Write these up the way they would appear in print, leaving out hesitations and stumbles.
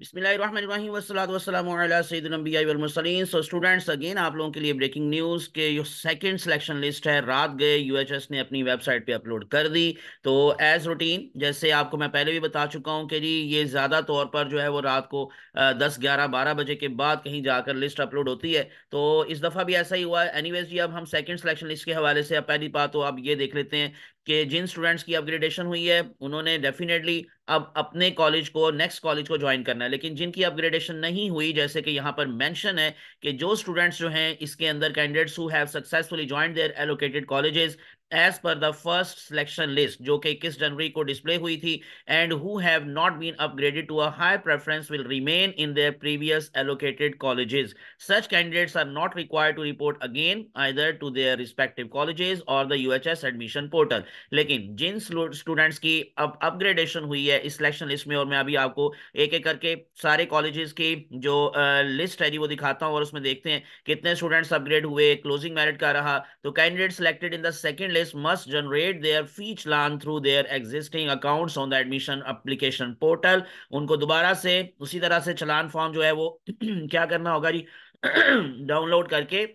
बिस्मिल्लाहिर्रहमानिर्रहीम वस्सलातु वस्सलामु अला सय्यिदिल अंबिया वल मुरसलीन। सो स्टूडेंट्स, अगेन आप लोगों के लिए ब्रेकिंग न्यूज़ के जो सेकंड सिलेक्शन लिस्ट है, रात गए यूएचएस ने अपनी वेबसाइट पे अपलोड कर दी। तो एज रूटीन, जैसे आपको मैं पहले भी बता चुका हूं कि जी ये ज़्यादा तौर पर जो है वो रात को 10 11 12 बजे के बाद कहीं जाकर लिस्ट अपलोड होती है। तो इस दफ़ा भी ऐसा ही हुआ है। एनीवेज जी, अब हम सेकंड सिलेक्शन लिस्ट के हवाले से अब पहली बात तो आप ये देख लेते हैं कि जिन स्टूडेंट्स की अपग्रेडेशन हुई है उन्होंने डेफिनेटली अब अपने कॉलेज को, नेक्स्ट कॉलेज को ज्वाइन करना है। लेकिन जिनकी अपग्रेडेशन नहीं हुई, जैसे कि यहाँ पर मेंशन है कि जो स्टूडेंट्स जो हैं इसके अंदर, candidates who have successfully joined their allocated colleges as per the first selection list, जो कि 21 जनवरी को डिस्प्ले हुई थी, and who have not been upgraded to a high preference will remain in their previous allocated colleges. Such candidates are not required to report again either to their respective colleges or the UHS admission portal। लेकिन जिन students की अब upgradation हुई है इस selection list में, और मैं अभी आपको एक एक करके सारे कॉलेजेस की जो लिस्ट है जी वो दिखाता हूँ और उसमें देखते हैं कितने स्टूडेंट्स अपग्रेड हुए, क्लोजिंग मेरिट का रहा। तो candidate selected in the second list must generate there fee challan through their existing accounts on the admission application portal. उनको दोबारा से उसी तरह से चालान फॉर्म जो है वो क्या करना होगा जी, डाउनलोड करके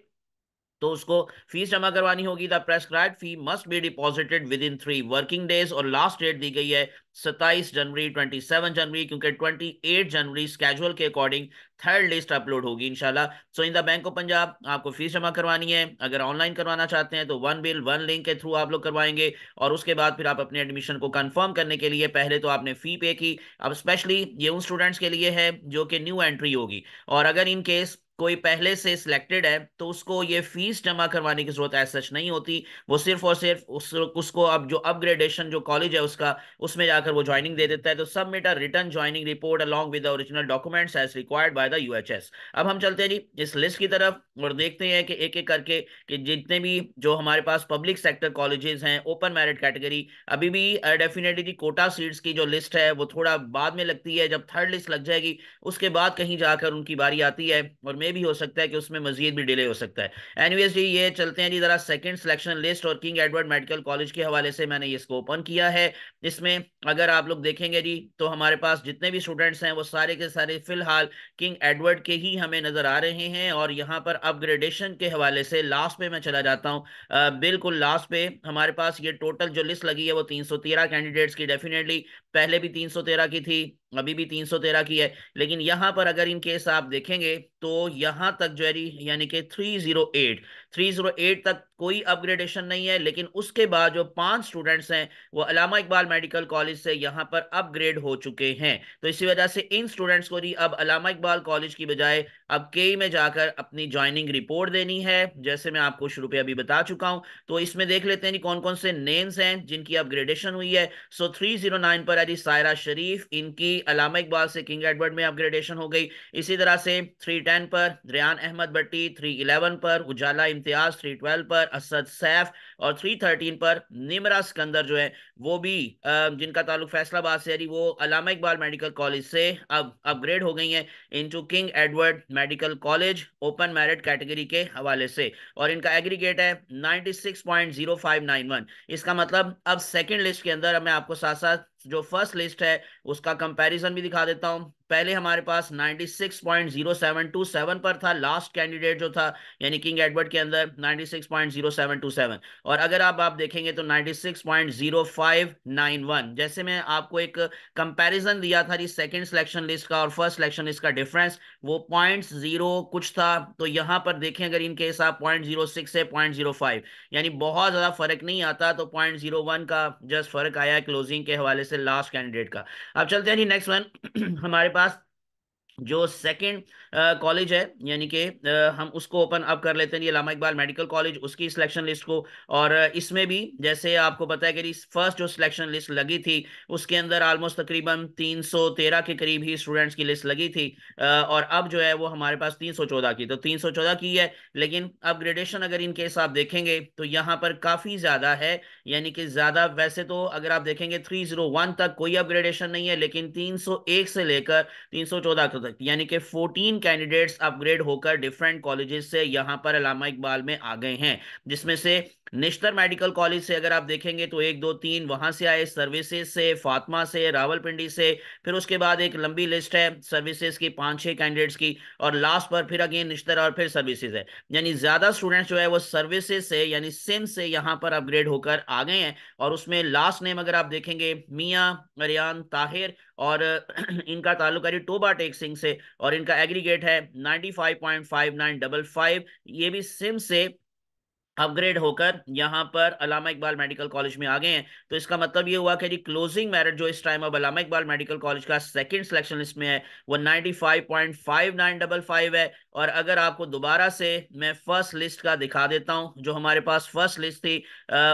तो उसको फीस जमा करवानी होगी। The prescribed fee must be deposited within 3 working days, और लास्ट डेट दी गई है 27 जनवरी, 27 जनवरी, क्योंकि 28 जनवरी स्केजुअल के अकॉर्डिंग थर्ड लिस्ट अपलोड होगी इंशाल्लाह। So in the Bank of Punjab आपको फीस जमा करवानी है। अगर ऑनलाइन करवाना चाहते हैं तो वन बिल वन लिंक के थ्रू आप लोग करवाएंगे, और उसके बाद फिर आप अपने एडमिशन को कंफर्म करने के लिए पहले तो आपने फी पे की। अब स्पेशली ये उन स्टूडेंट्स के लिए है जो कि न्यू एंट्री होगी, और अगर इन केस कोई पहले से सिलेक्टेड है तो उसको ये फीस जमा करवाने की जरूरत एज सच नहीं होती। वो सिर्फ और सिर्फ उसको अब जो अपग्रेडेशन जो कॉलेज है उसका, उसमें जाकर वो ज्वाइनिंग दे देता है। तो submit a return joining report along with the original documents as required by the UHS. अब हम चलते हैं जी इस लिस्ट की तरफ और देखते हैं कि एक एक करके कि जितने भी जो हमारे पास पब्लिक सेक्टर कॉलेजेस हैं ओपन मेरिट कैटेगरी, अभी भी डेफिनेटली कोटा सीट्स की जो लिस्ट है वो थोड़ा बाद में लगती है। जब थर्ड लिस्ट लग जाएगी उसके बाद कहीं जाकर उनकी बारी आती है, और मे भी हो सकता है कि उसमें मजीद भी डिले हो सकता है। एनीवेज जी, ये चलते हैं जी जरा सेकंड सिलेक्शन लिस्ट, और किंग एडवर्ड मेडिकल कॉलेज के हवाले से मैंने इसको ओपन किया है। इसमें अगर आप लोग देखेंगे जी तो हमारे पास जितने भी स्टूडेंट्स हैं वो सारे के सारे फिलहाल किंग एडवर्ड के ही हमें नजर आ रहे हैं। और यहाँ पर अपग्रेडेशन के हवाले से लास्ट पे मैं चला जाता हूँ, बिल्कुल लास्ट पे हमारे पास ये टोटल जो लिस्ट लगी है वो 313 कैंडिडेट्स की। डेफिनेटली पहले भी 313 की थी, अभी भी 313 की है। लेकिन यहां पर अगर इन केस आप देखेंगे तो यहां तक जो है यानी कि 308 तक कोई अपग्रेडेशन नहीं है। लेकिन उसके बाद जो 5 स्टूडेंट्स हैं वो अलामा इकबाल मेडिकल कॉलेज से यहां पर अपग्रेड हो चुके हैं। तो इसी वजह से इन स्टूडेंट्स को अब अलामा इकबाल कॉलेज की बजाय अब केई में जाकर अपनी ज्वाइनिंग रिपोर्ट देनी है, जैसे मैं आपको शुरू पे अभी बता चुका हूं। तो इसमें देख लेते हैं कौन कौन से नेम्स हैं जिनकी अपग्रेडेशन हुई है। सो 309 पर है सायरा शरीफ, इनकी अलामा इकबाल से किंग एडवर्ड में अपग्रेडेशन हो गई। इसी तरह से 310 पर रियान अहमद भट्टी, 311 पर उजाला इम्तियाज, 312 पर असद सैफ, और 313 पर निमरा सिकंदर जो है वो भी जिनका ताल्लुक फैसलाबाद से है, वो अलामा इकबाल मेडिकल कॉलेज से अब अपग्रेड हो गई हैं into king Edward medical college open merit category के हवाले से। और इनका एग्रीगेट है 96.0591। इसका मतलब अब सेकंड लिस्ट के अंदर मैं आपको साथ साथ जो फर्स्ट लिस्ट है उसका कंपैरिजन भी दिखा देता हूं। पहले हमारे पास 96.0727 पर था लास्ट कैंडिडेट जो था, यानी किंग एडवर्ड के अंदर 96.0727, और अगर आप देखेंगे तो 96.0591। जैसे मैं आपको एक कंपैरिजन दिया था सेकंड सिलेक्शन लिस्ट का और फर्स्ट सिलेक्शन लिस्ट का डिफरेंस, वो 0.0 कुछ था। तो यहां पर देखें अगर इनके साथ 0.06 से 0.05, यानी बहुत ज्यादा फर्क नहीं आता। तो 0.01 का जस्ट फर्क आया है क्लोजिंग के हवाले से लास्ट कैंडिडेट का। अब चलते हैं जी नेक्स्ट वन। हमारे पास जो सेकंड कॉलेज है, यानी कि हम उसको ओपन अप कर लेते हैं ये अल्लामा इकबाल मेडिकल कॉलेज, उसकी सिलेक्शन लिस्ट को। और इसमें भी जैसे आपको पता है कि फर्स्ट जो सिलेक्शन लिस्ट लगी थी उसके अंदर ऑलमोस्ट तकरीबन 313 के करीब ही स्टूडेंट्स की लिस्ट लगी थी, और अब जो है वो हमारे पास 314 की, तो 314 की है। लेकिन अपग्रेडेशन अगर इन केस आप देखेंगे तो यहाँ पर काफ़ी ज़्यादा है, यानी कि ज़्यादा। वैसे तो अगर आप देखेंगे 301 तक कोई अपग्रेडेशन नहीं है, लेकिन 301 से लेकर 314 तक यानी कि 14 कैंडिडेट्स अपग्रेड होकर डिफरेंट कॉलेजेस से यहां पर अल्लामा इकबाल में आ गए हैं, जिसमें से निश्तर मेडिकल कॉलेज से अगर आप देखेंगे तो एक दो तीन वहां से आए, सर्विसेज से, फातिमा से, रावलपिंडी से, फिर उसके बाद एक लंबी लिस्ट है सर्विसेज की, पांच छह कैंडिडेट्स की, और लास्ट पर फिर अगेन निश्तर और फिर सर्विसेज है। यानी ज्यादा स्टूडेंट्स जो है वो सर्विसेज से यानी सिम से यहाँ पर अपग्रेड होकर आ गए हैं। और उसमें लास्ट नेम अगर आप देखेंगे मियां अरियान ताहिर, और इनका ताल्लुक है टोबा टेक सिंह से, और इनका एग्रीगेट है 95.5955। ये भी सिम से अपग्रेड होकर यहाँ पर अल्लामा इकबाल मेडिकल कॉलेज में आ गए हैं। तो इसका मतलब ये हुआ कि जी क्लोजिंग मेरिट जो इस टाइम अब अल्लामा इकबाल मेडिकल कॉलेज का सेकंड सिलेक्शन लिस्ट में है वो 95.5955 है। और अगर आपको दोबारा से मैं फर्स्ट लिस्ट का दिखा देता हूं, जो हमारे पास फर्स्ट लिस्ट थी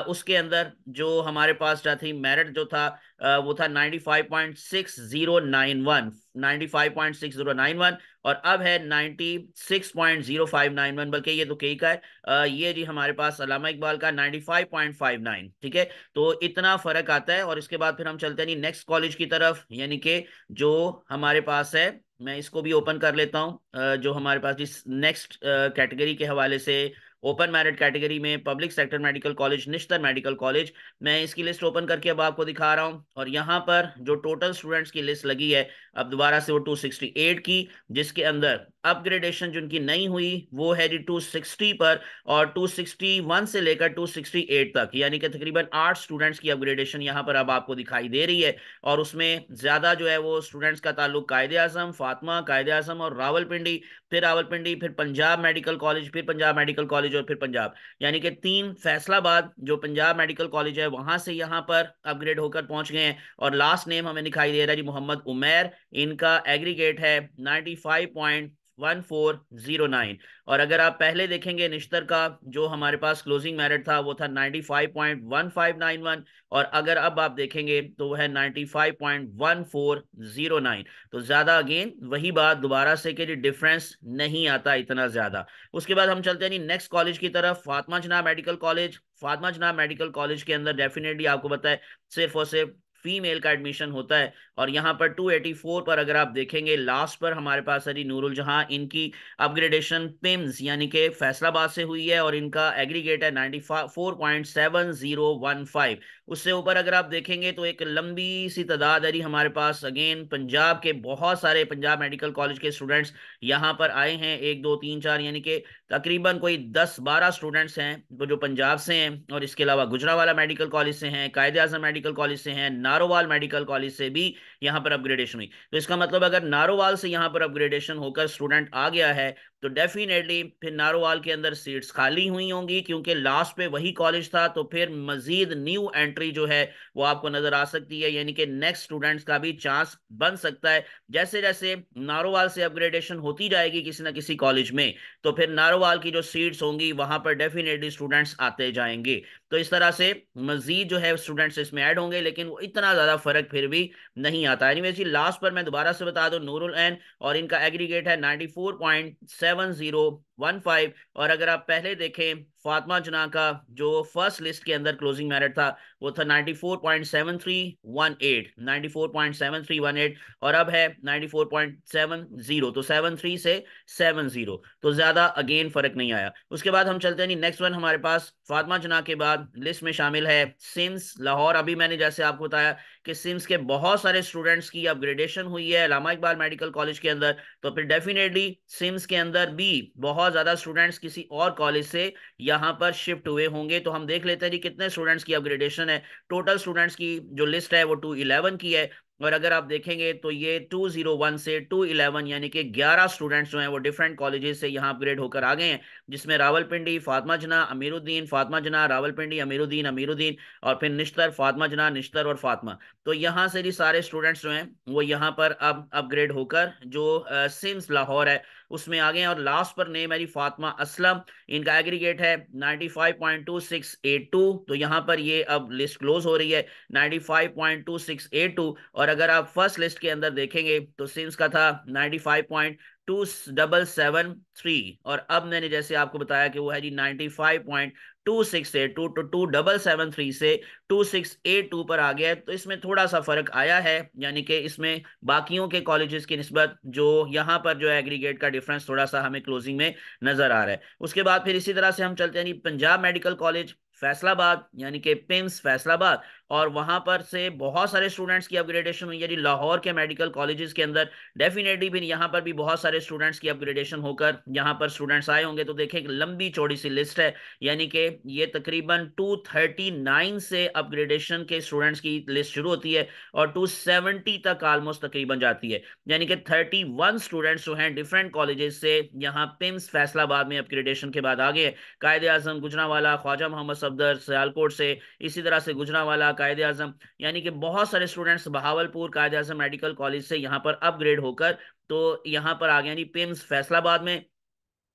उसके अंदर जो हमारे पास क्या थी, मेरिट जो था वो था 95.6091, 95.6091, और अब है 96.0591, बल्कि ये तो कई का है। ये जी हमारे पास अल्लामा इकबाल का 95.59। ठीक है, तो इतना फर्क आता है। और इसके बाद फिर हम चलते हैं नहीं नेक्स्ट कॉलेज की तरफ, यानी कि जो हमारे पास है, मैं इसको भी ओपन कर लेता हूं, जो हमारे पास जिस नेक्स्ट कैटेगरी के हवाले से ओपन मेरिट कैटेगरी में public sector medical college Nishtar medical college, मैं इसकी लिस्ट ओपन करके अब आपको दिखा रहा हूं। और यहाँ पर जो टोटल स्टूडेंट्स की लिस्ट लगी है अब दोबारा से वो 268 की, जिसके अंदर अपग्रेडेशन जिनकी नहीं हुई वो है जी 260 पर, और 261 से लेकर 268 तक, यानी कि तकरीबन 8 स्टूडेंट्स की अपग्रेडेशन यहाँ पर अब आपको दिखाई दे रही है। और उसमें ज्यादा जो है वो स्टूडेंट्स का ताल्लुक कायदे आजम, फातिमा, कायदे आजम और रावलपिंडी, फिर रावलपिंडी, फिर पंजाब मेडिकल कॉलेज, फिर पंजाब मेडिकल कॉलेज, और फिर पंजाब, यानी कि तीन फैसलाबाद जो पंजाब मेडिकल कॉलेज है वहां से यहाँ पर अपग्रेड होकर पहुंच गए हैं। और लास्ट नेम हमें दिखाई दे रहा है जी मोहम्मद उमैर, इनका एग्रीगेट है 95.1409। और अगर आप पहले देखेंगे निश्तर का जो हमारे पास क्लोजिंग मेरिट था वो था 95.1591, और अगर अब आप देखेंगे तो वो है 95.1409। तो ज्यादा अगेन वही बात दोबारा से कि डिफरेंस नहीं आता इतना ज्यादा। उसके बाद हम चलते हैं नहीं नेक्स्ट कॉलेज की तरफ, फातिमा जनाब मेडिकल कॉलेज। फातिमा जनाब मेडिकल कॉलेज के अंदर डेफिनेटली आपको पता है सिर्फ और सिर्फ फीमेल का एडमिशन होता है। और यहाँ पर 284 पर अगर आप देखेंगे लास्ट पर हमारे पास है नूरुल जहां, इनकी अपग्रेडेशन पिम्स यानी कि फैसलाबाद से हुई है, और इनका एग्रीगेट है 94.7015। उससे ऊपर अगर आप देखेंगे तो एक लंबी सी तादाद है हमारे पास अगेन पंजाब के बहुत सारे पंजाब मेडिकल कॉलेज के स्टूडेंट्स यहाँ पर आए हैं, एक दो तीन चार, यानी कि तकरीबन कोई 10-12 स्टूडेंट्स हैं वो जो पंजाब से हैं। और इसके अलावा गुजरावाला मेडिकल कॉलेज से हैं, कायदे आजम मेडिकल कॉलेज से हैं, नारोवाल मेडिकल कॉलेज से भी यहाँ पर अपग्रेडेशन हुई। तो इसका मतलब अगर नारोवाल से यहाँ पर अपग्रेडेशन होकर स्टूडेंट आ गया है तो डेफिनेटली फिर नारोवाल के अंदर सीट्स खाली हुई होंगी, क्योंकि लास्ट पे वही कॉलेज था। तो फिर मजीद न्यू एंट्री जो है वो आपको नजर आ सकती है, यानी कि नेक्स्ट स्टूडेंट्स का भी चांस बन सकता है। जैसे जैसे नारोवाल से अपग्रेडेशन होती जाएगी किसी ना किसी कॉलेज में, तो फिर नारोवाल की जो सीट्स होंगी वहां पर डेफिनेटली स्टूडेंट्स आते जाएंगे। तो इस तरह से मजीद जो है स्टूडेंट्स इसमें ऐड होंगे, लेकिन वो इतना ज्यादा फर्क फिर भी नहीं आता। एनीवेज लास्ट पर मैं दोबारा से बता दूं नूरुल एन, और इनका एग्रीगेट है 94.7015। और अगर आप पहले देखें फातिमा जना का जो फर्स्ट लिस्ट के अंदर क्लोजिंग मेरिट था वो था 94.7318, 94.7318, और अब है 94.70, तो 73 से 70, तो ज्यादा अगेन फर्क नहीं आया। उसके बाद हम चलते हैं नहीं नेक्स्ट वन, हमारे पास फातिमा जना के बाद लिस्ट में शामिल है सिम्स लाहौर। अभी मैंने जैसे आपको बताया कि सिम्स के बहुत सारे स्टूडेंट्स की अपग्रेडेशन हुई है अल्लामा इकबाल मेडिकल कॉलेज के अंदर, तो फिर डेफिनेटली सिम्स के अंदर भी बहुत ज्यादा स्टूडेंट्स किसी और कॉलेज से यहाँ पर शिफ्ट हुए होंगे। तो हम देख लेते हैं जी कितने स्टूडेंट्स की अपग्रेडेशन है। टोटल स्टूडेंट्स की जो लिस्ट है वो 211 की है, और अगर आप देखेंगे तो ये 201 से 211 यानी कि 11 स्टूडेंट्स जो हैं वो डिफरेंट कॉलेजेस से यहाँ अपग्रेड होकर आ गए हैं, जिसमें रावलपिंडी फातिमा जना अमीरुद्दीन, फातिमा जना रावलपिंडी अमीरुद्दीन अमीरुद्दीन, और फिर निश्तर फातिमा जना निश्तर और फातिमा। तो यहाँ से भी सारे स्टूडेंट्स जो हैं वो यहाँ पर अब अपग्रेड होकर जो सिम्स लाहौर है उसमें आ गए हैं। और लास्ट पर नेम है जी फातिमा असलम, इनका एग्रीगेट है 95.2682। तो यहाँ पर ये अब लिस्ट क्लोज हो रही है 95.2682। और अगर आप फर्स्ट लिस्ट के अंदर देखेंगे तो सिम्स का था 95.2773, और अब मैंने जैसे आपको बताया कि वो है जी 95.2682, तो 2773 से 2682 पर आ गया है। तो इसमें थोड़ा सा फर्क आया है, यानी कि इसमें बाकियों के कॉलेजेस की निस्बत जो यहाँ पर जो है एग्रीगेट का डिफरेंस थोड़ा सा हमें क्लोजिंग में नजर आ रहा है। उसके बाद फिर इसी तरह से हम चलते हैं पंजाब मेडिकल कॉलेज फैसलाबाद यानी कि पिम्स फैसलाबाद, और वहां पर से बहुत सारे स्टूडेंट्स की अपग्रेडेशन हुई है जी लाहौर के मेडिकल कॉलेजेस के अंदर। डेफिनेटली भी यहाँ पर भी बहुत सारे स्टूडेंट्स की अपग्रेडेशन होकर यहाँ पर स्टूडेंट्स आए होंगे। तो देखिए एक लंबी चौड़ी सी लिस्ट है, यानी कि ये तकरीबन 239 से अपग्रेडेशन के स्टूडेंट्स की लिस्ट शुरू होती है और 270 तक ऑलमोस्ट तकरीबन जाती है। यानी कि 31 स्टूडेंट्स जो हैं डिफरेंट कॉलेजेस से यहाँ पिम्स फैसलाबाद में अपग्रेडेशन के बाद आ गए। कायदे आजम गुजरांवाला, ख्वाजा मोहम्मद सफदर सियालकोट से, इसी तरह से गुजरांवाला, कायदे आजम, यानी कि बहुत सारे स्टूडेंट्स बहावलपुर कायदे आजम मेडिकल कॉलेज से यहाँ पर अपग्रेड होकर तो यहाँ पर आ गए, यानी पिम्स फैसलाबाद में।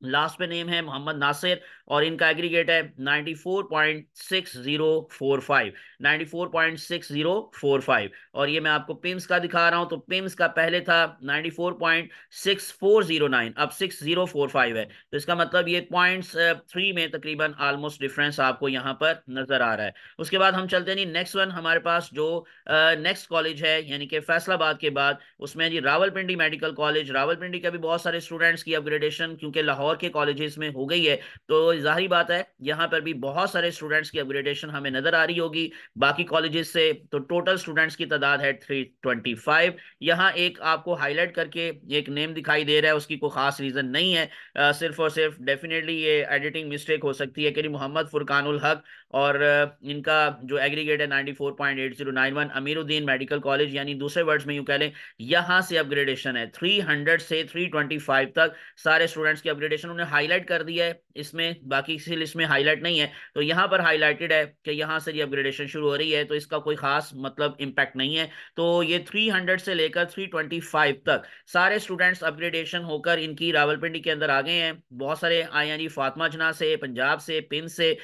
लास्ट पे नेम है मोहम्मद नासिर और इनका एग्रीगेट है 94.6045, 94.6045। और ये मैं आपको पिम्स का दिखा रहा हूं, तो पिम्स का पहले था 94.6409, अब 6045 है। तो इसका मतलब ये पॉइंट्स 3 में तकरीबन ऑलमोस्ट डिफरेंस आपको यहाँ पर नजर आ रहा है। उसके बाद हम चलते हैं जी नेक्स्ट वन, हमारे पास जो नेक्स्ट कॉलेज है यानी कि फैसलाबाद के बाद उसमें जी रावलपिंडी मेडिकल कॉलेज। रावलपिंडी के भी बहुत सारे स्टूडेंट्स की अपग्रेडेशन क्योंकि लाहौर के कॉलेजेस में हो गई है, तो जाहिर बात है यहाँ पर भी बहुत सारे स्टूडेंट्स की अपग्रेडेशन हमें नजर आ रही होगी बाकी कॉलेजेस से। तो टोटल स्टूडेंट्स की तादाद है 325। यहाँ एक आपको हाईलाइट करके एक नेम दिखाई दे रहा है, उसकी कोई खास रीजन नहीं है, सिर्फ और सिर्फ डेफिनेटली ये एडिटिंग मिस्टेक हो सकती है कि मोहम्मद फुरकानुल हक, और इनका जो एग्रीगेट है 94.8091, अमीरुद्दीन मेडिकल कॉलेज, यानी दूसरे वर्ड्स में यूं कह लें यहां से अपग्रेडेशन है 300 से 325 तक सारे स्टूडेंट्स की अपग्रेडेशन उन्होंने हाईलाइट कर दिया है इसमें, बाकी किसी लिस्ट में हाईलाइट नहीं है। तो यहां पर हाईलाइटेड है कि यहां से ये अपग्रेडेशन शुरू हो रही है, तो इसका कोई खास मतलब इंपैक्ट नहीं है। तो ये 300 से लेकर 325 तक सारे स्टूडेंट्स अपग्रेडेशन होकर इनकी रावलपिंडी के अंदर आ गए हैं। बहुत सारे आए, यानी फातिमा जना से, पंजाब से, पिन से,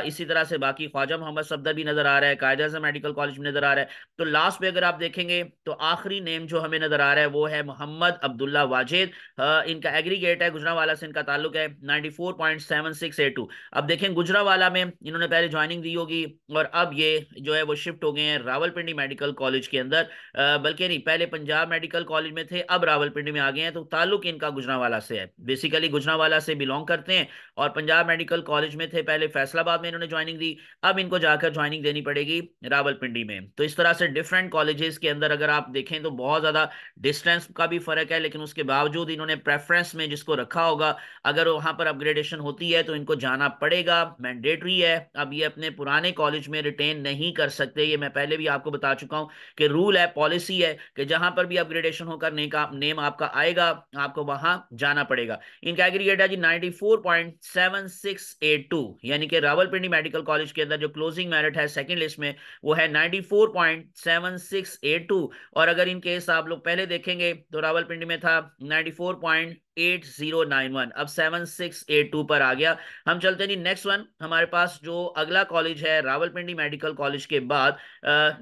इसी तरह से बाकी ख्वाजा मोहम्मद सफदर भी नजर आ रहा है, कायदे आज़म मेडिकल कॉलेज में नजर आ रहा है। तो लास्ट पे अगर आप देखेंगे तो आखिरी नेम जो हमें नजर आ रहा है वो है मोहम्मद अब्दुल्ला वाजिद। इनका एग्रीगेट है गुजरांवाला से, इनका ताल्लुक है 94.7682। अब देखें गुजरांवाला में इन्होंने पहले ज्वाइनिंग दी होगी और अब ये जो है वो शिफ्ट हो गए हैं रावलपिंडी मेडिकल कॉलेज के अंदर, बल्कि नहीं पहले पंजाब मेडिकल कॉलेज में थे, अब रावलपिंडी में आ गए हैं। तो ताल्लुक इनका गुजरांवाला से है, बेसिकली गुजरांवाला से बिलोंग करते हैं और पंजाब मेडिकल कॉलेज में थे पहले, फैसलाबाद में इन्होंने ज्वाइनिंग दी, अब इनको जाकर ज्वाइनिंग देनी पड़ेगी रावलपिंडी में। तो इस तरह से डिफरेंट कॉलेजेस के अंदर अगर आप देखें तो बहुत ज्यादा डिस्टेंस का भी फर्क है, लेकिन उसके बावजूद इन्होंने प्रेफरेंस में जिसको रखा होगा, अगर वहां पर अपग्रेडेशन होती है तो इनको जाना पड़ेगा, मैंडेटरी है। अब ये अपने पुराने कॉलेज में रिटेन नहीं कर सकते, ये मैं पहले भी आपको बता चुका हूं कि रूल है, पॉलिसी है कि जहां पर भी अपग्रेडेशन होकर नेम आपका आएगा आपको वहां जाना पड़ेगा। इनका एग्रीगेट है जी 94.7682, यानी कि रावलपिंडी मेडिकल कॉलेज के अंदर जो क्लोजिंग मेरिट है सेकंड लिस्ट में वो है 94.7682। और अगर इन केस आप लोग पहले देखेंगे तो रावलपिंडी में था 94.8091, अब 7682 पर आ गया। हम चलते हैं जी नेक्स्ट वन, हमारे पास जो अगला कॉलेज है रावलपिंडी मेडिकल कॉलेज के बाद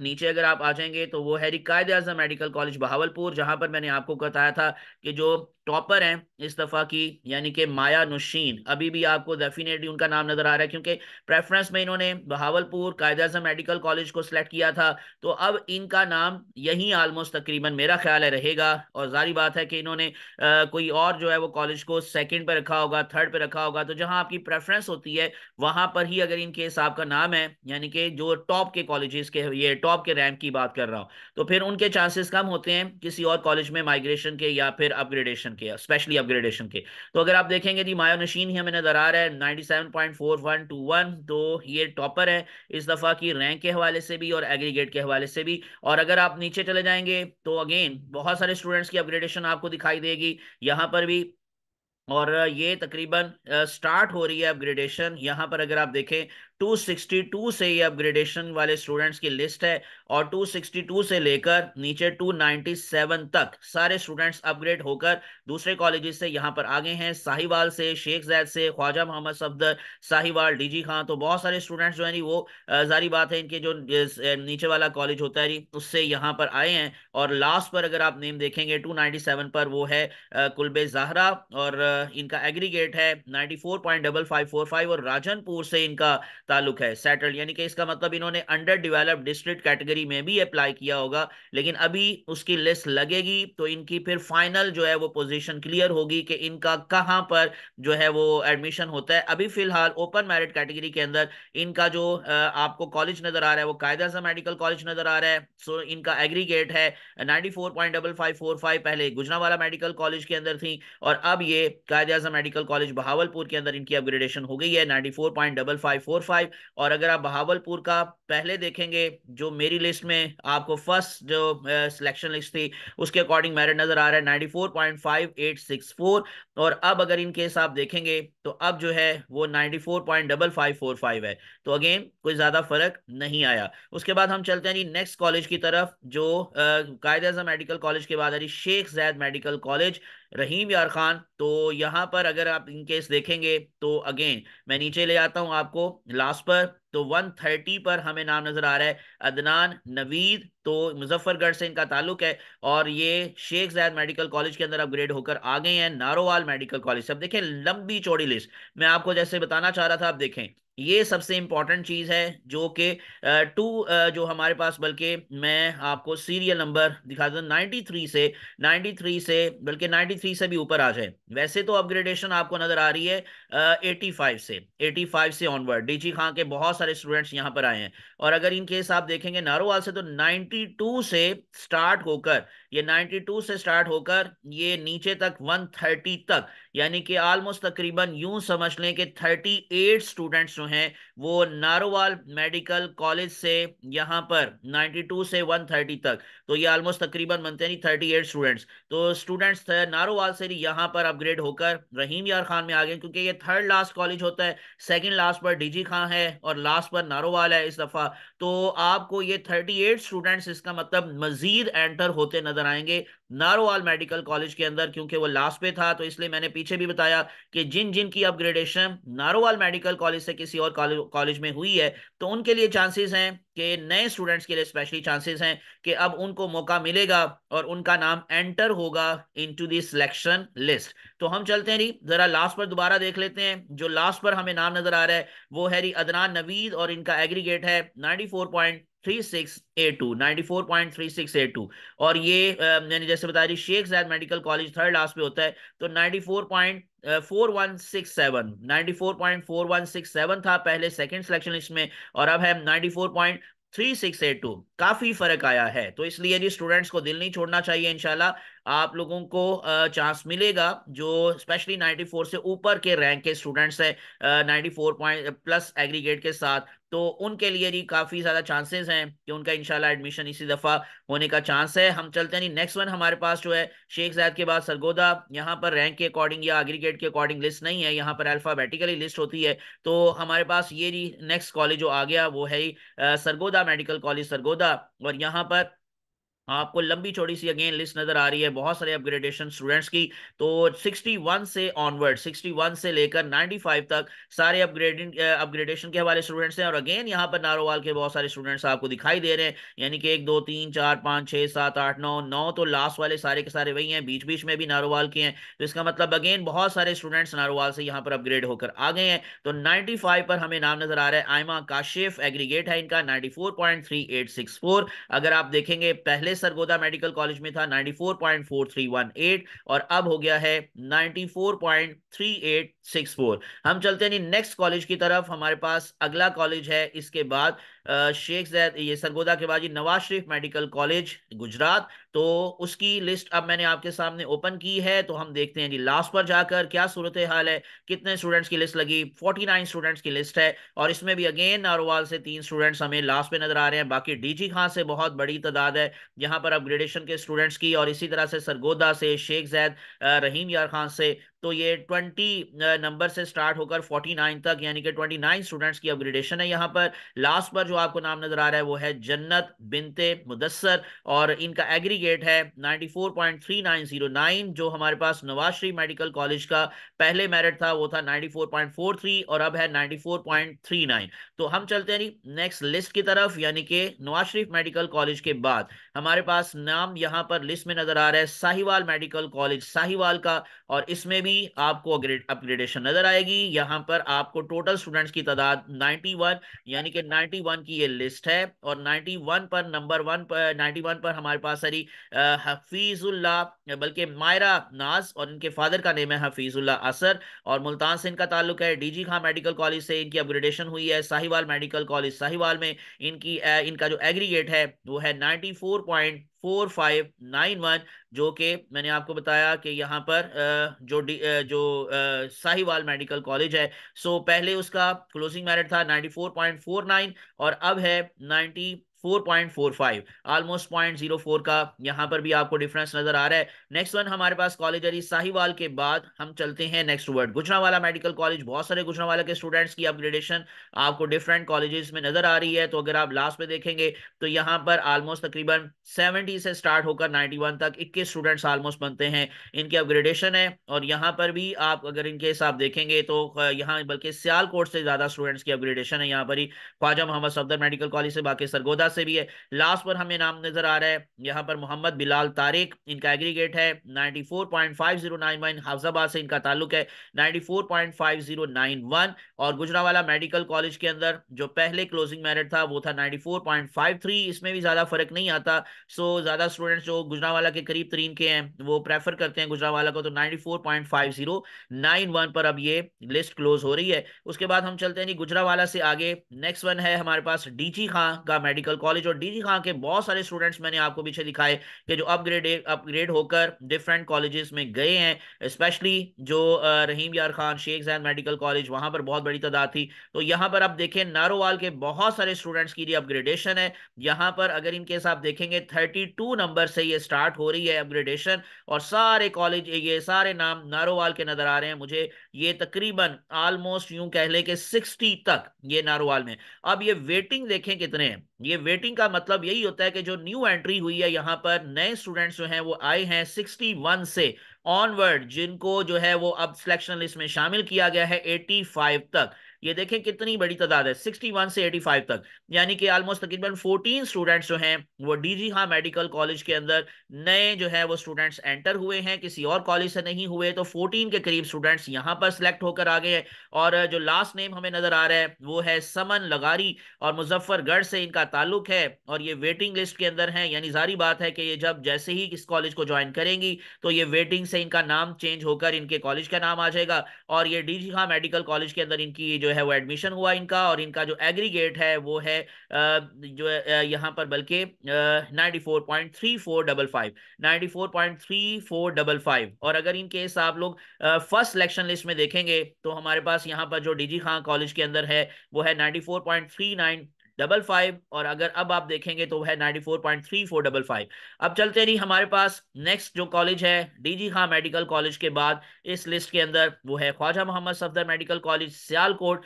नीचे अगर आप आ जाएंगे तो वो है कायदे आज़म मेडिकल कॉलेज बहावलपुर, जहां पर मैंने आपको बताया था कि जो टॉपर हैं इस दफा की यानी कि माया नुशीन, अभी भी आपको डेफिनेटली उनका नाम नजर आ रहा है क्योंकि प्रेफरेंस में इन्होंने बहावलपुर कायदे आज़म मेडिकल कॉलेज को सिलेक्ट किया था। तो अब इनका नाम यही ऑलमोस्ट तकरीबन मेरा ख्याल है रहेगा, और जारी बात है कि इन्होंने कोई और जो है वो कॉलेज को सेकंड पे रखा होगा, थर्ड पे रखा होगा। तो जहां आपकी प्रेफरेंस होती है वहां पर ही अगर इन केस आपका नाम है, यानी कि जो टॉप के कॉलेजेस के, ये टॉप के रैंक की बात कर रहा हूं, तो फिर उनके चांसेस कम होते हैं किसी और कॉलेज में माइग्रेशन के या फिर अपग्रेडेशन के, स्पेशली अपग्रेडेशन के। तो अगर आप देखेंगे जी माया नशीन ही हमें नजर आ रहा है 97.4121, तो ये टॉपर है इस दफा की रैंक के हवाले से भी और एग्रीगेट के हवाले से भी। और अगर आप नीचे चले जाएंगे तो अगेन बहुत सारे स्टूडेंट्स की अपग्रेडेशन आपको दिखाई देगी यहाँ पर भी, और ये तकरीबन स्टार्ट हो रही है अपग्रेडेशन। यहाँ पर अगर आप देखें 262 से ये अपग्रेडेशन वाले स्टूडेंट्स की लिस्ट है, और 262 से लेकर नीचे 297 तक सारे स्टूडेंट्स अपग्रेड होकर दूसरे कॉलेजेस से यहाँ पर आ गए हैं, साहिवाल से, शेख जैद से, ख्वाजा मोहम्मद सफदर, साहिवाल, डीजी खां। तो बहुत सारे स्टूडेंट्स जो है नी वो जारी बात है इनके जो नीचे वाला कॉलेज होता है जी उससे यहाँ पर आए हैं। और लास्ट पर अगर आप नेम देखेंगे 297 पर वो है कुलबे जहरा, और इनका एग्रीगेट है 94.5545, और राजनपुर से इनका ताल्लुक है, सेटल्ड, यानी कि इसका मतलब इन्होंने अंडर डेवलप्ड डिस्ट्रिक्ट कैटेगरी में भी अप्लाई किया होगा, लेकिन अभी उसकी लिस्ट लगेगी तो इनकी फिर फाइनल जो है वो पोजीशन क्लियर होगी कि इनका कहाँ पर जो है वो एडमिशन होता है। अभी फिलहाल ओपन मेरिट कैटेगरी के अंदर इनका जो आपको कॉलेज नजर आ रहा है वो कायद आज़म मेडिकल कॉलेज नजर आ रहा है। सो इनका एग्रीगेट है 94.5545, पहले गुजरांवाला मेडिकल कॉलेज के अंदर थी और अब ये कायद आज़म मेडिकल कॉलेज बहावलपुर के अंदर इनकी अपग्रेडेशन हो गई है 94.5545। और अगर आप बहावलपुर का पहले देखेंगे, जो मेरी लिस्ट में आपको फर्स्ट जो सिलेक्शन लिस्ट थी उसके अकॉर्डिंग मेरिट नजर आ रहा है 94.5864, और अब अगर इन केस आप देखेंगे तो अब जो है वो 94.5545 है। तो अगेन कोई ज्यादा फर्क नहीं आया। उसके बाद हम चलते हैं जी नेक्स्ट कॉलेज की तरफ, जो कायद आज़म मेडिकल कॉलेज के बाद है जी शेख जायद मेडिकल कॉलेज रहीम यार खान। तो यहाँ पर अगर आप इन केस देखेंगे तो अगेन मैं नीचे ले आता हूँ आपको लास्ट पर, तो 130 पर हमें नाम नजर आ रहा है अदनान नवीद, तो मुजफ्फरगढ़ से इनका ताल्लुक है और ये शेख जायद मेडिकल कॉलेज के अंदर अपग्रेड होकर आ गए हैं नारोवाल मेडिकल कॉलेज से। अब देखें लंबी चौड़ी लिस्ट, मैं आपको जैसे बताना चाह रहा था, आप देखें ये सबसे इंपॉर्टेंट चीज है जो कि टू जो हमारे पास, बल्कि मैं आपको सीरियल नंबर दिखा दूं 93 से बल्कि 93 से भी ऊपर आ जाए। वैसे तो अपग्रेडेशन आपको नजर आ रही है 85 से ऑनवर्ड, डीजी खां के बहुत सारे स्टूडेंट्स यहाँ पर आए हैं। और अगर इन केस आप देखेंगे नारोवाल से, तो 92 से स्टार्ट होकर, ये 92 से स्टार्ट होकर ये नीचे तक 130 तक, यानी कि ऑलमोस्ट तकरीबन यूं समझ लें कि 38 स्टूडेंट्स जो हैं वो नारोवाल मेडिकल कॉलेज से यहाँ पर 92 से 130 तक, तो ये ऑलमोस्ट तकरीबन बनते हैं 38 स्टूडेंट्स। तो स्टूडेंट्स नारोवाल से यहाँ पर अपग्रेड होकर रहीम यार खान में आ गए, क्योंकि ये थर्ड लास्ट कॉलेज होता है, सेकंड लास्ट पर डीजी खां है और लास्ट पर नारोवाल है इस दफा। तो आपको ये 38 स्टूडेंट्स इसका मतलब मजीद एंटर होते नजर आएंगे नारोवाल मेडिकल कॉलेज के अंदर, क्योंकि वो लास्ट पे था। तो इसलिए मैंने पीछे भी बताया कि जिन जिन की अपग्रेडेशन नारोवाल मेडिकल कॉलेज से किसी और कॉलेज में हुई है, तो उनके लिए चांसेस हैं कि नए स्टूडेंट्स के लिए स्पेशली चांसेस हैं कि अब उनको मौका मिलेगा और उनका नाम एंटर होगा इनटू द सिलेक्शन लिस्ट। तो हम चलते हैं जी जरा लास्ट पर दोबारा देख लेते हैं। जो लास्ट पर हमें नाम नजर आ रहा है वो है जी अदनान नवीद और इनका एग्रीगेट है 94.3682। और ये मैंने जैसे बताया जी शेख जायद मेडिकल कॉलेज थर्ड लास्ट पे होता है, तो 94.4167 था पहले सेकंड सिलेक्शन लिस्ट में, और अब है 94.3682। काफी फर्क आया है, तो इसलिए जी स्टूडेंट्स को दिल नहीं छोड़ना चाहिए। इंशाल्लाह आप लोगों को चांस मिलेगा, जो स्पेशली 94 से ऊपर के रैंक के स्टूडेंट्स हैं 94 पॉइंट प्लस एग्रीगेट के साथ, तो उनके लिए जी काफी ज्यादा चांसेस हैं कि उनका इंशाल्लाह एडमिशन इसी दफा होने का चांस है। हम चलते हैं नेक्स्ट वन, हमारे पास जो है शेख जायद के बाद सरगोदा। यहाँ पर रैंक के अकॉर्डिंग या एग्रीगेट के अकॉर्डिंग लिस्ट नहीं है, यहाँ पर अल्फाबेटिकली लिस्ट होती है। तो हमारे पास ये जी नेक्स्ट कॉलेज जो आ गया वो है सरगोदा मेडिकल कॉलेज सरगोदा, और यहाँ पर आपको लंबी चौड़ी सी अगेन लिस्ट नजर आ रही है बहुत सारे अपग्रेडेशन स्टूडेंट्स की। तो 61 से ऑनवर्ड, 61 से लेकर 95 तक सारे अपग्रेडेशन के हवाले स्टूडेंट्स हैं। और अगेन यहाँ पर नारोवाल के बहुत सारे स्टूडेंट्स आपको दिखाई दे रहे हैं, यानी कि 1 2 3 4 5 6 7 8 9 9, तो लास्ट वाले सारे के सारे वही हैं, बीच बीच में भी नारोवाल के हैं। तो इसका मतलब अगेन बहुत सारे स्टूडेंट्स नारोवाल से यहाँ पर अपग्रेड होकर आ गए हैं। तो 95 पर हमें नाम नजर आ रहा है आयमा काशिफ, एग्रीगेट है इनका 94.3864। अगर आप देखेंगे पहले सरगोदा मेडिकल कॉलेज में था 94.4318 और अब हो गया है 94.3864। हम चलते हैं नेक्स्ट कॉलेज की तरफ। हमारे पास अगला कॉलेज है इसके बाद शेख जैद, ये सरगोदा के बाद ये नवाज शरीफ मेडिकल कॉलेज गुजरात। तो उसकी लिस्ट अब मैंने आपके सामने ओपन की है, तो हम देखते हैं जी लास्ट पर जाकर क्या सूरत हाल है, कितने स्टूडेंट्स की लिस्ट लगी। 49 स्टूडेंट्स की लिस्ट है और इसमें भी अगेन नारोवाल से 3 स्टूडेंट्स हमें लास्ट पे नजर आ रहे हैं, बाकी डीजी खां से बहुत बड़ी तादाद है यहाँ पर अपग्रेडेशन के स्टूडेंट्स की, और इसी तरह से सरगोदा से, शेख जैद, रहीम यार खान से। तो ये 20 नंबर से स्टार्ट होकर 49 तक, यानी कि 29 स्टूडेंट्स की अपग्रेडेशन है यहाँ पर। लास्ट पर जो आपको नाम नजर आ रहा है वो है जन्नत बिनते मुदस्सर और इनका एग्रीगेट है 94.3909। जो हमारे पास नवाज शरीफ मेडिकल कॉलेज का पहले मेरिट था वो था 94.43 और अब है 94.39। तो हम चलते हैं नेक्स्ट लिस्ट की तरफ, यानी कि नवाज शरीफ मेडिकल कॉलेज के बाद हमारे पास नाम यहाँ पर लिस्ट में नजर आ रहा है साहिवाल मेडिकल कॉलेज साहिवाल का, और इसमें भी भी आपको अपग्रेडेशन नजर आएगी। यहाँ पर आपको टोटल स्टूडेंट्स की तादाद 91, यानी कि 91 की ये लिस्ट है। और 91 पर नंबर 1 पर 91 पर हमारे पास सारी हफीजुल्लाह, बल्कि मायरा नाज, और इनके फादर का नेम है हफीजुल्लाह असर, और मुल्तान से इनका ताल्लुक है। डीजी खां मेडिकल कॉलेज से इनकी अपग्रेडेशन हुई है। साहिवाल मेडिकल कॉलेज साहिवाल में इनका जो एग्रीगेट है वो है 94.4591, जो कि मैंने आपको बताया कि यहाँ पर साहिवाल मेडिकल कॉलेज है, सो पहले उसका क्लोजिंग मेरिट था 94.49 और अब है 94.45, ऑलमोस्ट 0.04 का यहाँ पर भी आपको डिफरेंस नजर आ रहा है। नेक्स्ट वन हमारे पास कॉलेज है साहिवाल के बाद हम चलते हैं next word Gujranwala medical college. बहुत सारे गुजरांवाला के स्टूडेंट्स की अपग्रेडेशन आपको डिफरेंट कॉलेजेस में नजर आ रही है। तो अगर आप लास्ट में देखेंगे तो यहाँ पर ऑलमोस्ट तकरीबन 70 से स्टार्ट होकर 91 तक 21 स्टूडेंट्स ऑलमोस्ट बनते हैं, इनकी अपग्रेडेशन है। और यहाँ पर भी आप अगर इनके हिसाब देखेंगे तो यहाँ बल्कि सियालकोट से ज्यादा स्टूडेंट्स की अपग्रेडेशन है यहाँ पर ही, ख्वाजा मोहम्मद सफदर मेडिकल कॉलेज से, बाकी सरगोदा से भी है। लास्ट पर हमें नाम नजर आ रहा है यहाँ पर मोहम्मद बिलाल तारिक, इनका एग्रीगेट है 94.5091, हाफजाबाद से इनका ताल्लुक है 94.5091। और गुजरांवाला मेडिकल कॉलेज के अंदर जो पहले क्लोजिंग मेरिट था वो था 94.53, इसमें भी ज्यादा फर्क नहीं आता। सो ज्यादा स्टूडेंट्स जो गुजरांवाला के करीब तरीन के हैं वो प्रेफर करते हैं गुजरांवाला को, तो 94.5091 पर अब ये लिस्ट क्लोज हो रही है। उसके बाद हम चलते हैं जी गुजरांवाला से आगे। नेक्स्ट वन है हमारे पास डीजी खां का मेडिकल कॉलेज, और डीजी खां के बहुत सारे स्टूडेंट्स मैंने आपको पीछे दिखाए कि जो अपग्रेड होकर डिफरेंट कॉलेजेस में गए हैं, स्पेशली जो रहीम यार खान शेख जैद मेडिकल कॉलेज, वहां पर बहुत बड़ी तादाद थी। तो यहाँ पर आप देखें नारोवाल के बहुत सारे स्टूडेंट्स की अपग्रेडेशन है। यहाँ पर अगर इनके हिसाब देखेंगे 32 नंबर से ये स्टार्ट हो रही है अपग्रेडेशन, और सारे कॉलेज ये सारे नाम नारोवाल के नजर आ रहे हैं मुझे। ये तकरीबन ऑलमोस्ट यूं कह ले कि 60 तक ये नारोवाल में। अब ये वेटिंग देखें कितने हैं। ये वेटिंग का मतलब यही होता है कि जो न्यू एंट्री हुई है यहाँ पर नए स्टूडेंट्स जो हैं वो आए हैं 61 से ऑनवर्ड, जिनको जो है वो अब सिलेक्शन लिस्ट में शामिल किया गया है 85 तक। ये देखें कितनी बड़ी तादाद है, 61 से 85 तक, यानी कि ऑलमोस्ट तकरीबन 14 स्टूडेंट्स जो हैं वो डीजी खां मेडिकल कॉलेज के अंदर नए जो है वो स्टूडेंट्स एंटर हुए हैं, किसी और कॉलेज से नहीं हुए। तो 14 के करीब स्टूडेंट्स यहाँ पर सिलेक्ट होकर आ गए हैं। और जो लास्ट नेम हमें नजर आ रहा है वो है समन लगारी, और मुजफ्फरगढ़ से इनका ताल्लुक है, और ये वेटिंग लिस्ट के अंदर है। यानी जारी बात है कि ये जब जैसे ही इस कॉलेज को ज्वाइन करेंगी तो ये वेटिंग से इनका नाम चेंज होकर इनके कॉलेज का नाम आ जाएगा। और ये डीजी खां मेडिकल कॉलेज के अंदर इनकी जो है वो एडमिशन हुआ इनका, और इनका जो एग्रीगेट है वो है जो यहाँ पर बल्कि 94.3455, 94.3455। और अगर इनके केस आप लोग फर्स्ट सिलेक्शन लिस्ट में देखेंगे तो हमारे पास यहाँ पर जो डीजी खां कॉलेज के अंदर है वो है 94.3955, और अगर अब आप देखेंगे तो वह है 94.3455। अब चलते नहीं, हमारे पास नेक्स्ट जो कॉलेज है डीजी खां मेडिकल कॉलेज के बाद इस लिस्ट के अंदर वो है ख्वाजा मोहम्मद सफदर मेडिकल कॉलेज सियालकोट।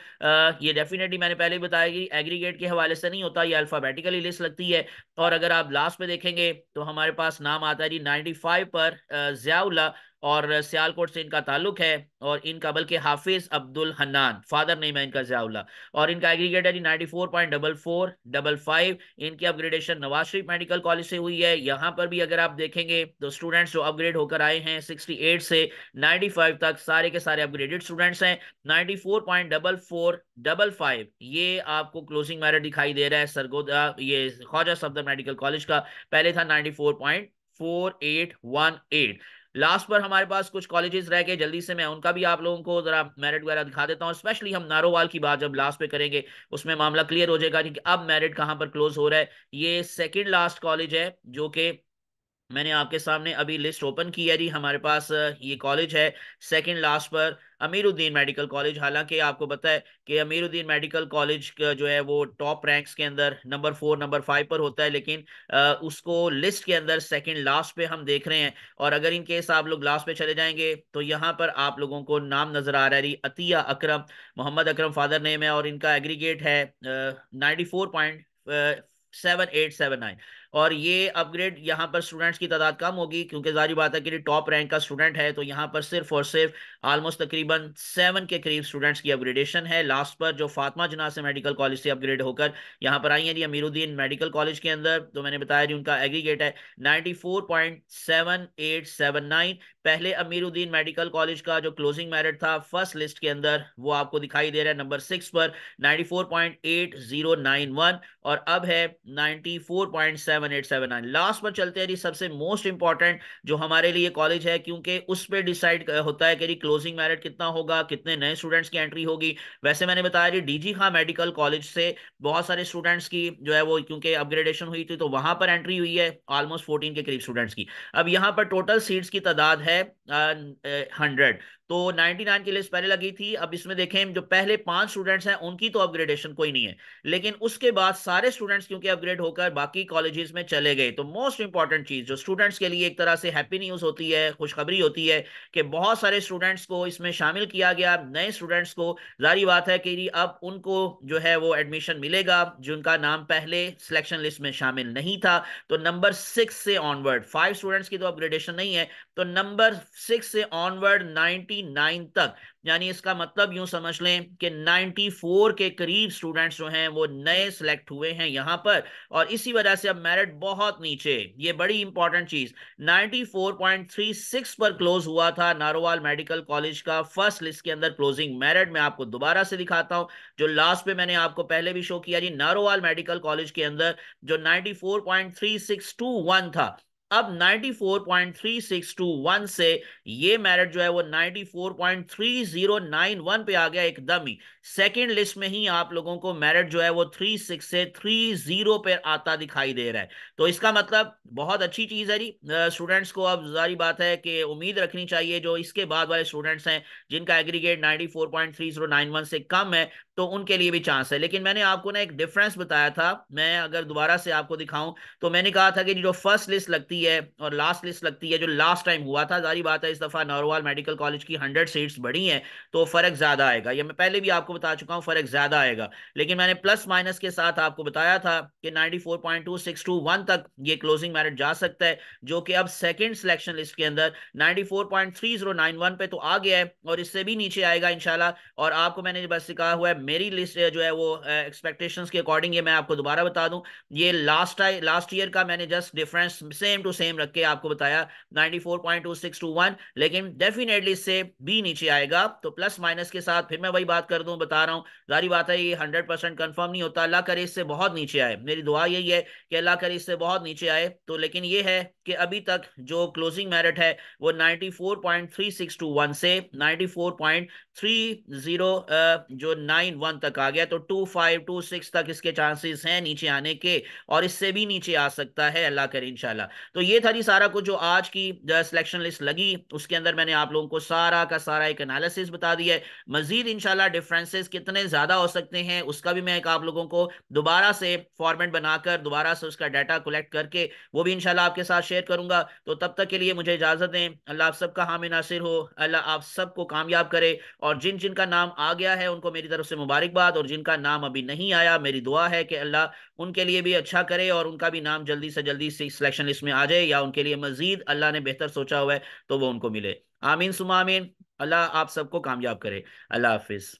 ये डेफिनेटली मैंने पहले भी बताया कि एग्रीगेट के हवाले से नहीं होता, ये अल्फाबेटिकली लिस्ट लगती है। और अगर आप लास्ट पे देखेंगे तो हमारे पास नाम आता है जी 95 पर जियाउल्लाह, और सियालकोट से इनका ताल्लुक है, और इनका बल्कि हाफिज अब्दुल हन्नान फादर नेम है इनका जियाउल्लाह, और इनका एग्रीगेट है जी 94.4455। इनकी upgradation Nawaz Sharif medical college से हुई है। यहाँ पर भी अगर आप देखेंगे तो स्टूडेंट्स जो अपग्रेड होकर आए हैं 68 से 95 तक सारे के सारे अपग्रेडेड स्टूडेंट्स हैं। 94.4455 ये आपको क्लोजिंग मेरिट दिखाई दे रहा है सरगोदा ये ख्वाजा सफदर मेडिकल कॉलेज का, पहले था 94.4818। लास्ट पर हमारे पास कुछ कॉलेजेस रह गए, जल्दी से मैं उनका भी आप लोगों को जरा मेरिट वगैरह दिखा देता हूँ। स्पेशली हम नारोवाल की बात जब लास्ट पे करेंगे उसमें मामला क्लियर हो जाएगा कि अब मेरिट कहाँ पर क्लोज हो रहा है। ये सेकंड लास्ट कॉलेज है जो कि मैंने आपके सामने अभी लिस्ट ओपन की है जी। हमारे पास ये कॉलेज है सेकंड लास्ट पर अमीरुद्दीन मेडिकल कॉलेज। हालांकि आपको पता है कि अमीरुद्दीन मेडिकल कॉलेज का जो है वो टॉप रैंक्स के अंदर नंबर 4 नंबर 5 पर होता है, लेकिन उसको लिस्ट के अंदर सेकंड लास्ट पे हम देख रहे हैं। और अगर इन केस आप लोग लास्ट पे चले जाएंगे तो यहाँ पर आप लोगों को नाम नजर आ रहा है अतिया अकरम, मोहम्मद अकरम फादर नेम है, और इनका एग्रीगेट है 94.7879। और ये अपग्रेड यहाँ पर स्टूडेंट्स की तादाद कम होगी क्योंकि जारी बात है कि टॉप रैंक का स्टूडेंट है, तो यहाँ पर सिर्फ और सिर्फ ऑलमोस्ट तकरीबन 7 के करीब स्टूडेंट्स की अपग्रेडेशन है। लास्ट पर जो फातिमा जनास मेडिकल कॉलेज से अपग्रेड होकर यहाँ पर आई है जी अमीरुद्दीन मेडिकल कॉलेज के अंदर, तो मैंने बताया जी उनका एग्रीगेट है 94.7879। पहले अमीरुद्दीन मेडिकल कॉलेज का जो क्लोजिंग मेरिट था फर्स्ट लिस्ट के अंदर, वो आपको दिखाई दे रहा है नंबर 6 पर 94.8091, और अब है 94.7879। लास्ट पर चलते हैं जी, सबसे मोस्ट इंपॉर्टेंट जो हमारे लिए कॉलेज है, क्योंकि उस पर डिसाइड होता है कि क्लोजिंग मेरिट कितना होगा, कितने नए स्टूडेंट्स की एंट्री होगी। वैसे मैंने बताया जी, डीजी खां मेडिकल कॉलेज से बहुत सारे स्टूडेंट्स की जो है वो, क्योंकि अपग्रेडेशन हुई थी तो वहां पर एंट्री हुई है ऑलमोस्ट 14 के करीब स्टूडेंट्स की। अब यहाँ पर टोटल सीट्स की तादाद है 100। तो 99 की लिस्ट पहले लगी थी। अब इसमें देखें जो पहले 5 स्टूडेंट्स हैं उनकी तो अपग्रेडेशन कोई नहीं है, लेकिन उसके बाद सारे स्टूडेंट्स क्योंकि अपग्रेड होकर बाकी कॉलेजेस में चले गए, तो मोस्ट इंपॉर्टेंट चीज जो स्टूडेंट्स के लिए एक तरह से हैप्पी न्यूज होती है, खुशखबरी होती है कि बहुत सारे स्टूडेंट्स को इसमें शामिल किया गया, नए स्टूडेंट्स को। जारी बात है कि अब उनको जो है वो एडमिशन मिलेगा जिनका नाम पहले सिलेक्शन लिस्ट में शामिल नहीं था। तो नंबर 6 से ऑनवर्ड 5 स्टूडेंट्स की तो अपग्रेडेशन नहीं है, तो नंबर 6 से ऑनवर्ड 99 तक, यानी इसका मतलब यूं समझ लें कि 94 के करीब स्टूडेंट्स जो हैं वो नए सिलेक्ट हुए हैं यहां पर। और इसी वजह से अब मेरिट बहुत नीचे, ये बड़ी इंपॉर्टेंट चीज, 94.36 पर क्लोज हुआ था नारोवाल मेडिकल कॉलेज का फर्स्ट लिस्ट के अंदर क्लोजिंग मेरिट। मैं आपको दोबारा से दिखाता हूं, जो लास्ट पे मैंने आपको पहले भी शो किया जी, नारोवाल मेडिकल कॉलेज के अंदर जो 94.3621 था, अब 94.3621 से ये मेरिट जो है वो 94.3091 पे आ गया एकदम ही। सेकेंड लिस्ट में ही आप लोगों को मेरिट जो है वो 36 से 30 पे आता दिखाई दे रहा है। तो इसका मतलब बहुत अच्छी चीज है जी। स्टूडेंट्स को अब जारी बात है कि उम्मीद रखनी चाहिए, जो इसके बाद वाले स्टूडेंट्स हैं जिनका एग्रीगेट 94.3091 से कम है, तो उनके लिए भी चांस है। लेकिन मैंने आपको ना एक डिफरेंस बताया था, मैं अगर दोबारा से आपको दिखाऊं, तो मैंने कहा था कि जो फर्स्ट लिस्ट लगती है और लास्ट लिस्ट लगती है, जो लास्ट टाइम हुआ था, जारी बात है इस दफा नौरवाल मेडिकल कॉलेज की 100 सीट्स बढ़ी हैं, तो फर्क ज्यादा आएगा। ये मैं पहले भी आपको बता चुका हूं, फर्क ज्यादा आएगा। लेकिन मैंने प्लस माइनस के साथ आपको बताया था कि 94.2621 तक ये क्लोजिंग मेरिट जा सकता है, जो कि अब सेकेंड सिलेक्शन लिस्ट के अंदर 94.3091 पे तो आ गया है, और इससे भी नीचे आएगा इंशाल्लाह। और आपको मैंने बस कहा हुआ है, मेरी लिस्ट जो है वो एक्सपेक्टेशंस के अकॉर्डिंग, ये मैं आपको दोबारा बता दूं, ये लास्ट ईयर का मैंने just difference same to same रख के आपको बताया 94.2621, लेकिन डेफिनेटली इससे भी नीचे आएगा। तो प्लस माइनस के साथ फिर मैं वही बात कर दूं, बता रहा हूं, जारी बात है ये 100% कंफर्म नहीं होता। अल्लाह करे इससे बहुत नीचे आए, मेरी दुआ यही है कि अल्लाह करे इससे बहुत नीचे आए। तो लेकिन ये है कि अभी तक जो क्लोजिंग मेरिट है वो 94.3621 से 94.30 जो 91 तक आ गया, तो 2526 तक इसके चांसेस हैं नीचे आने के, और इससे भी नीचे आ सकता है अल्लाह करे इंशाल्लाह। तो ये था जी सारा कुछ जो आज की सिलेक्शन लिस्ट लगी, उसके अंदर मैंने आप लोगों को सारा का सारा एक एनालिसिस बता दिया है। मजीद इंशाल्लाह डिफरेंसेस कितने ज्यादा हो सकते हैं उसका भी मैं एक आप लोगों को दोबारा से फॉर्मेट बनाकर दोबारा से उसका डाटा कलेक्ट करके वो भी इंशाल्लाह आपके साथ शेयर करूंगा। तो तब तक के लिए मुझे इजाजत दें। अल्लाह आप सबका हामी नासिर हो, अल्लाह आप सबको कामयाब करे। और जिन जिनका नाम आ गया है उनको मेरी तरफ से मुबारकबाद, और जिनका नाम अभी नहीं आया, मेरी दुआ है कि अल्लाह उनके लिए भी अच्छा करे और उनका भी नाम जल्दी से जल्दी सिलेक्शन लिस्ट में आ जाए, या उनके लिए मजीद अल्लाह ने बेहतर सोचा हुआ है तो वो उनको मिले। आमीन सुमा आमीन। अल्लाह आप सबको कामयाब करे। अल्लाह हाफिज।